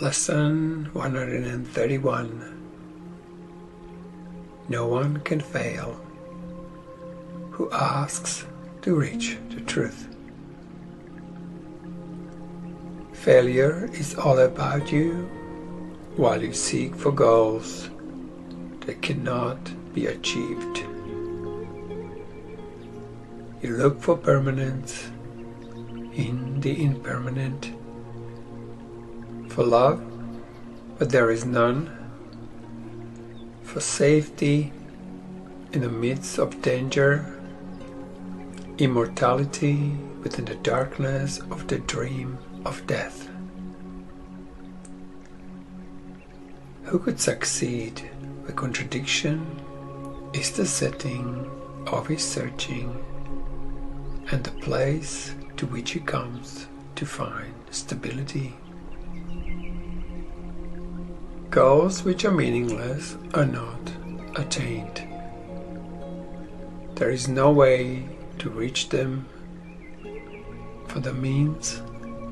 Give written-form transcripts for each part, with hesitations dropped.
Lesson 131. No one can fail who asks to reach the truth. Failure is all about you while you seek for goals that cannot be achieved. You look for permanence in the impermanent, for love, but there is none, for safety in the midst of danger, immortality within the darkness of the dream of death. Who could succeed where contradiction is the setting of his searching and the place to which he comes to find stability? Goals which are meaningless are not attained. There is no way to reach them, for the means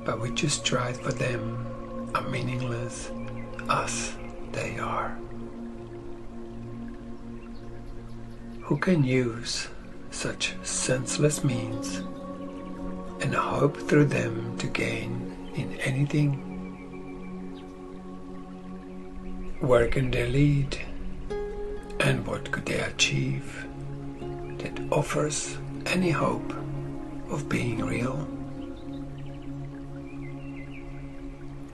by which you strive for them are meaningless as they are. Who can use such senseless means and hope through them to gain in anything? Where can they lead, and what could they achieve that offers any hope of being real?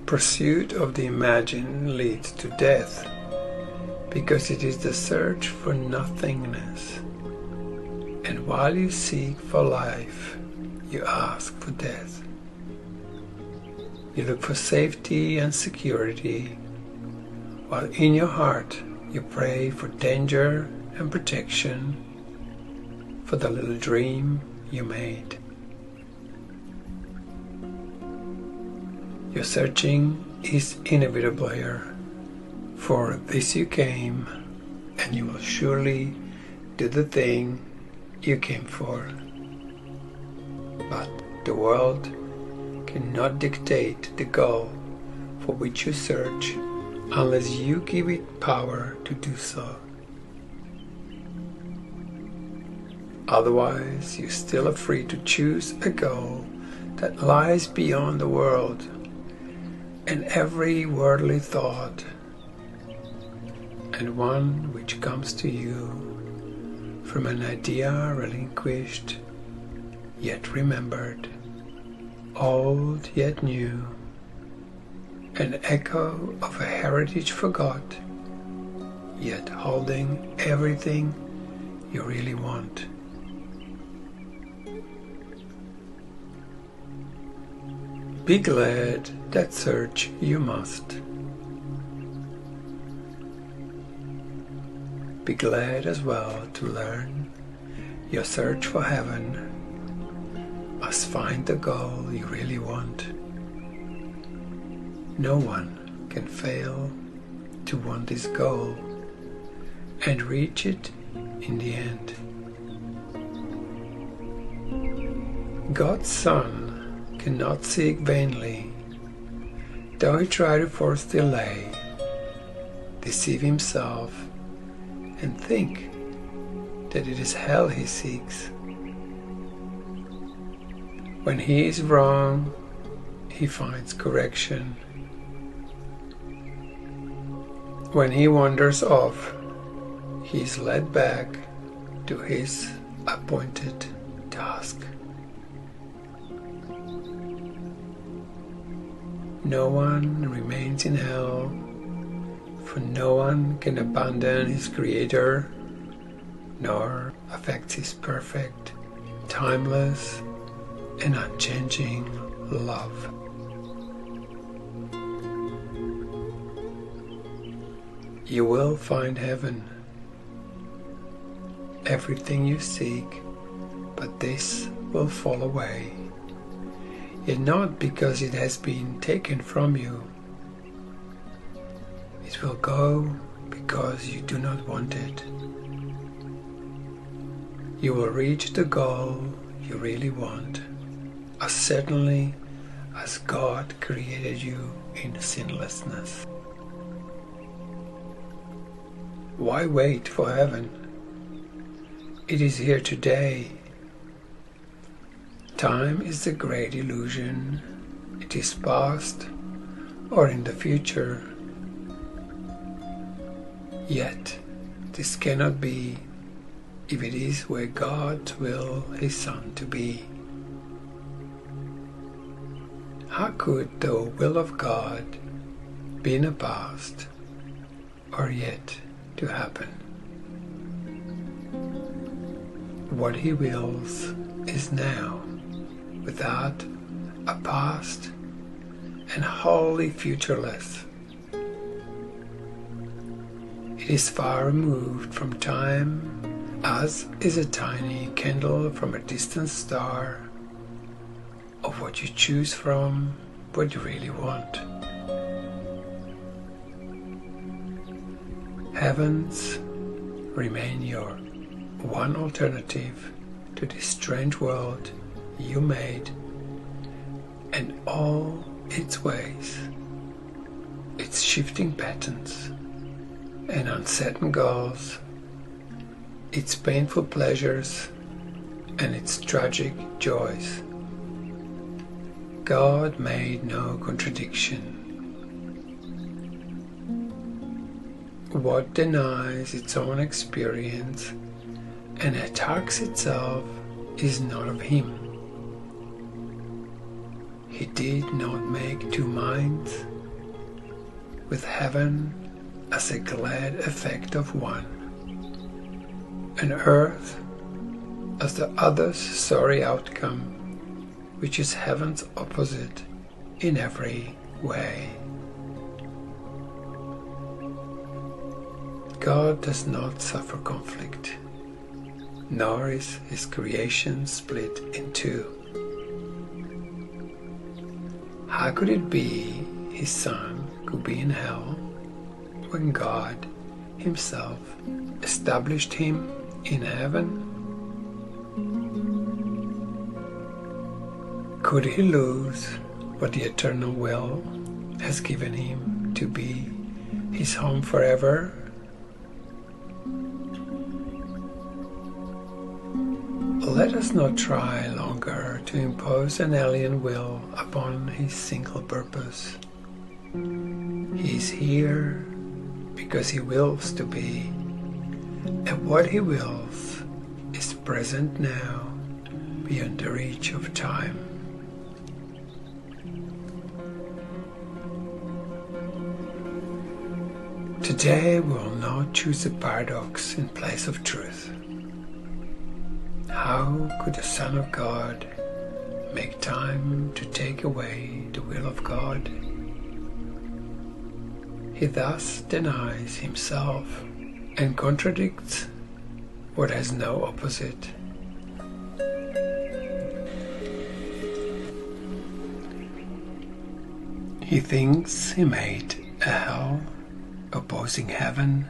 Pursuit of the imagined leads to death, because it is the search for nothingness. And while you seek for life, you ask for death. You look for safety and security, while in your heart you pray for danger and protection for the little dream you made. Your searching is inevitable here, for this you came, and you will surely do the thing you came for. But the world cannot dictate the goal for which you search unless you give it power to do so. Otherwise, you still are free to choose a goal that lies beyond the world and every worldly thought, and one which comes to you from an idea relinquished, yet remembered, old yet new, an echo of a heritage forgot, yet holding everything you really want. Be glad that search you must. Be glad as well to learn your search for heaven must find the goal you really want. No one can fail to want this goal and reach it in the end. God's Son cannot seek vainly, though he try to force delay, deceive himself, and think that it is hell he seeks. When he is wrong, he finds correction. When he wanders off, he is led back to his appointed task. No one remains in hell, for no one can abandon his Creator, nor affect his perfect, timeless, and unchanging love. You will find heaven, everything you seek, but this will fall away, yet not because it has been taken from you. It will go because you do not want it. You will reach the goal you really want as certainly as God created you in sinlessness. Why wait for heaven? It is here today. Time is a great illusion. It is past or in the future. Yet this cannot be if it is where God will His Son to be. How could the will of God be in the past or yet to happen? What He wills is now, without a past and wholly futureless. It is far removed from time, as is a tiny candle from a distant star, of what you choose from, what you really want. Heavens remain your one alternative to this strange world you made and all its ways, its shifting patterns and uncertain goals, its painful pleasures and its tragic joys. God made no contradiction. What denies its own experience and attacks itself is not of Him. He did not make two minds, with heaven as a glad effect of one, and earth as the other's sorry outcome, which is heaven's opposite in every way. God does not suffer conflict, nor is His creation split in two. How could it be His Son could be in hell when God Himself established Him in heaven? Could He lose what the eternal will has given Him to be His home forever? Let us not try longer to impose an alien will upon His single purpose. He is here because He wills to be, and what He wills is present now, beyond the reach of time. Today we will not choose a paradox in place of truth. How could the Son of God make time to take away the will of God? He thus denies Himself and contradicts what has no opposite. He thinks He made a hell opposing heaven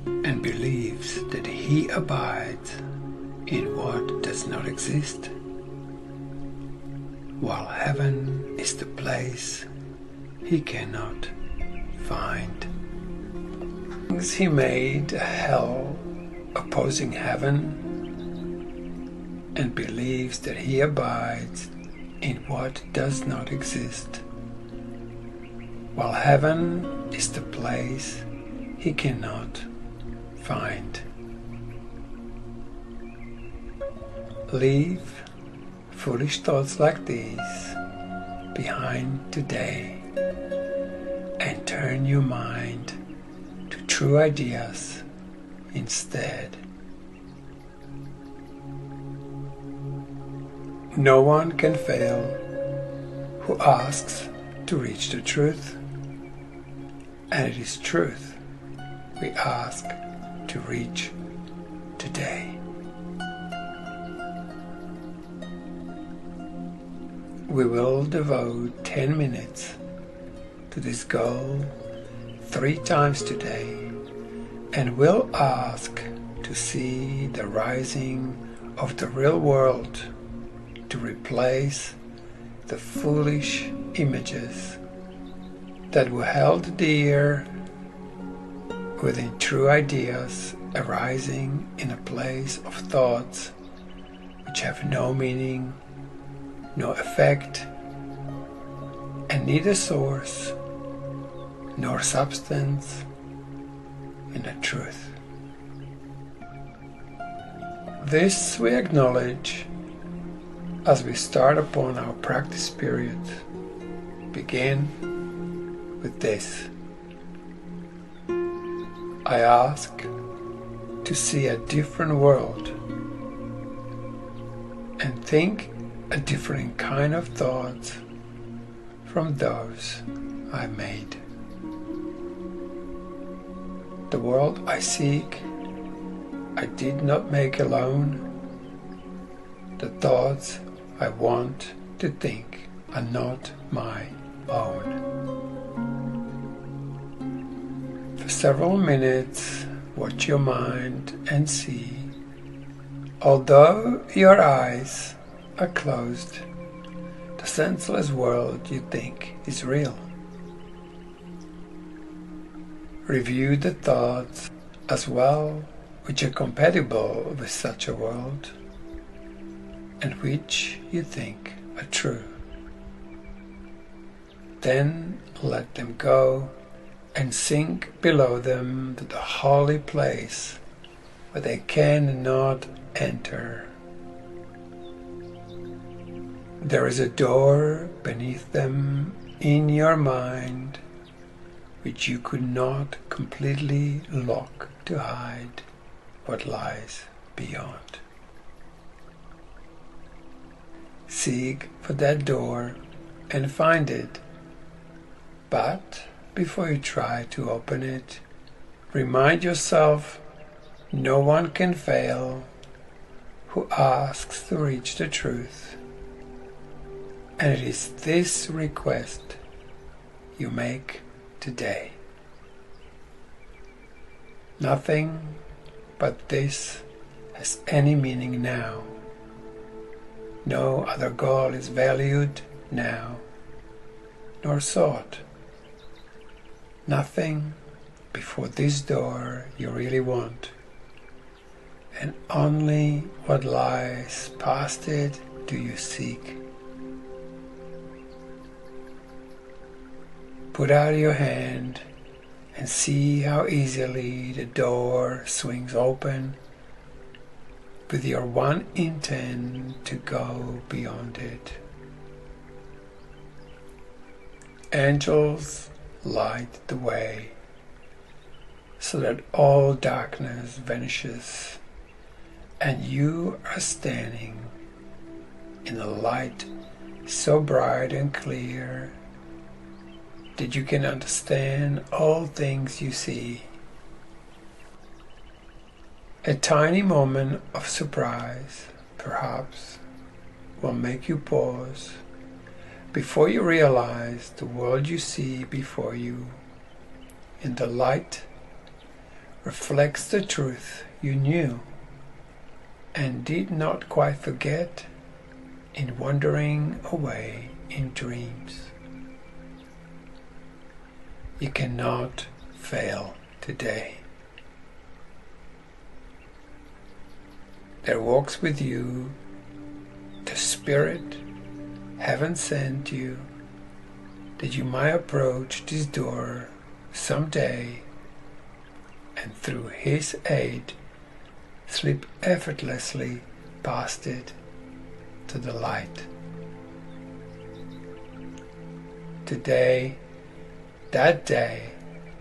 and believes that He abides in what does not exist, while heaven is the place He cannot find. He made a hell opposing heaven and believes that He abides in what does not exist, while heaven is the place He cannot find. Leave foolish thoughts like these behind today and turn your mind to true ideas instead. No one can fail who asks to reach the truth, and it is truth we ask to reach today. We will devote 10 minutes to this goal 3 times today, and will ask to see the rising of the real world to replace the foolish images that were held dear within true ideas arising in a place of thoughts which have no meaning, no effect, and neither source nor substance in the truth. This we acknowledge as we start upon our practice period. Begin with this. I ask to see a different world and think a different kind of thoughts from those I made. The world I seek, I did not make alone. The thoughts I want to think are not my own. For several minutes, watch your mind and see, although your eyes are closed, the senseless world you think is real. Review the thoughts as well which are compatible with such a world and which you think are true. Then let them go and sink below them to the holy place where they cannot enter. There is a door beneath them in your mind which you could not completely lock to hide what lies beyond. Seek for that door and find it, but before you try to open it, remind yourself no one can fail who asks to reach the truth, and it is this request you make today. Nothing but this has any meaning now. No other goal is valued now, nor sought. Nothing before this door you really want, and only what lies past it do you seek. Put out your hand and see how easily the door swings open with your one intent to go beyond it. Angels light the way so that all darkness vanishes and you are standing in a light so bright and clear that you can understand all things you see. A tiny moment of surprise, perhaps, will make you pause before you realize the world you see before you in the light reflects the truth you knew and did not quite forget in wandering away in dreams. You cannot fail today. There walks with you the Spirit heaven sent you that you might approach this door someday and through His aid slip effortlessly past it to the light. Today, that day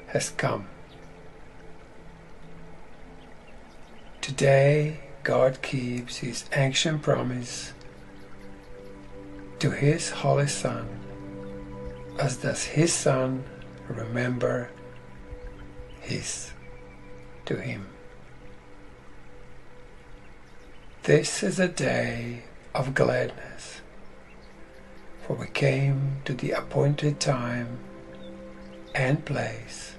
has come. Today, God keeps His ancient promise to His Holy Son, as does His Son remember His to Him. This is a day of gladness, for we came to the appointed time and place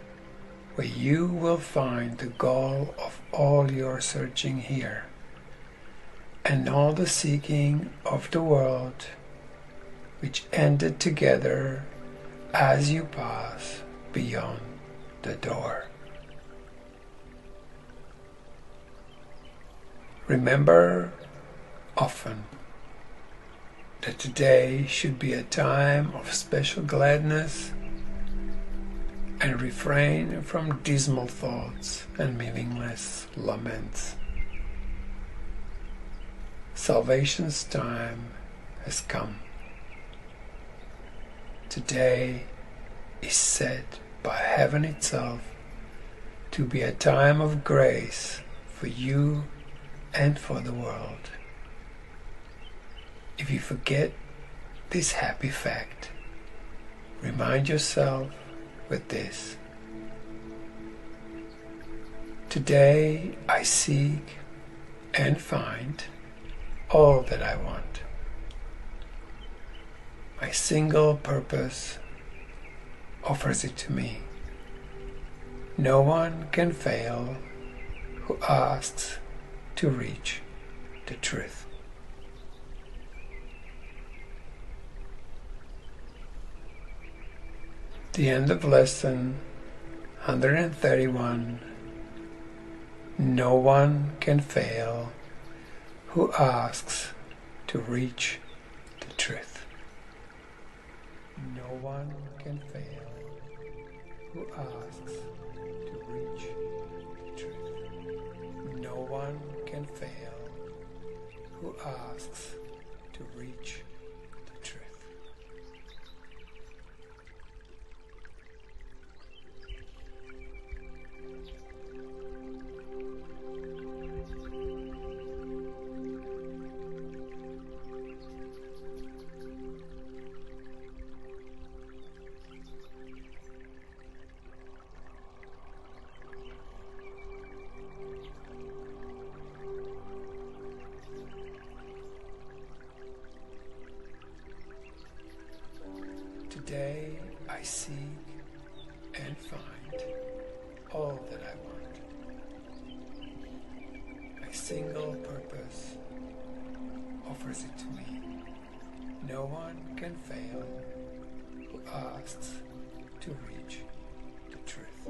where you will find the goal of all your searching here and all the seeking of the world which ended together as you pass beyond the door. Remember often that today should be a time of special gladness, and refrain from dismal thoughts and meaningless laments. Salvation's time has come. Today is set by heaven itself to be a time of grace for you and for the world. If you forget this happy fact, remind yourself with this. Today I seek and find all that I want. My single purpose offers it to me. No one can fail who asks to reach the truth. The end of lesson 131. No one can fail who asks to reach the truth. No one can fail who asks to reach the truth. No one can fail who asks to reach the truth. Today I seek and find all that I want. My single purpose offers it to me. No one can fail who asks to reach the truth.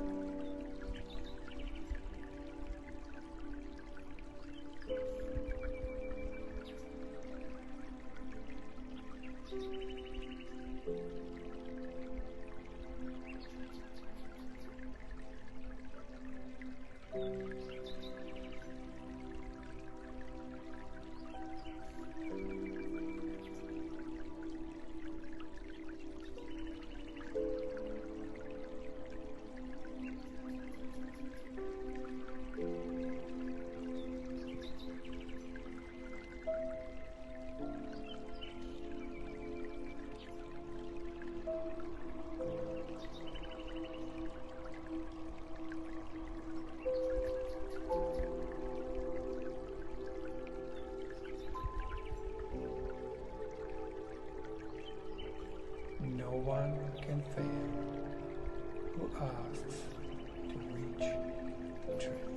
No one can fail who asks to reach the truth.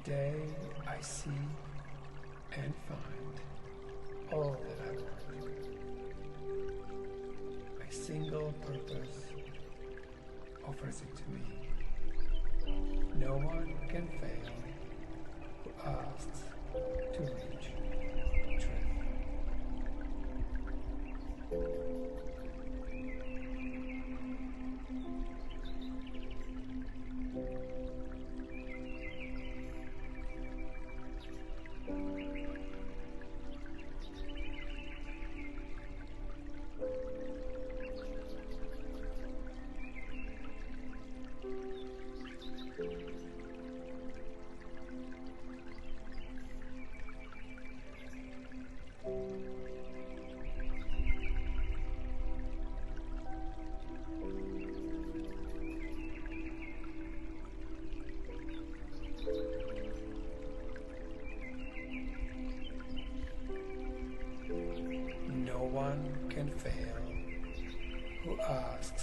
Today I seek and find all that I want. My single purpose offers it to me. No one can fail who asks to reach the truth. who asks,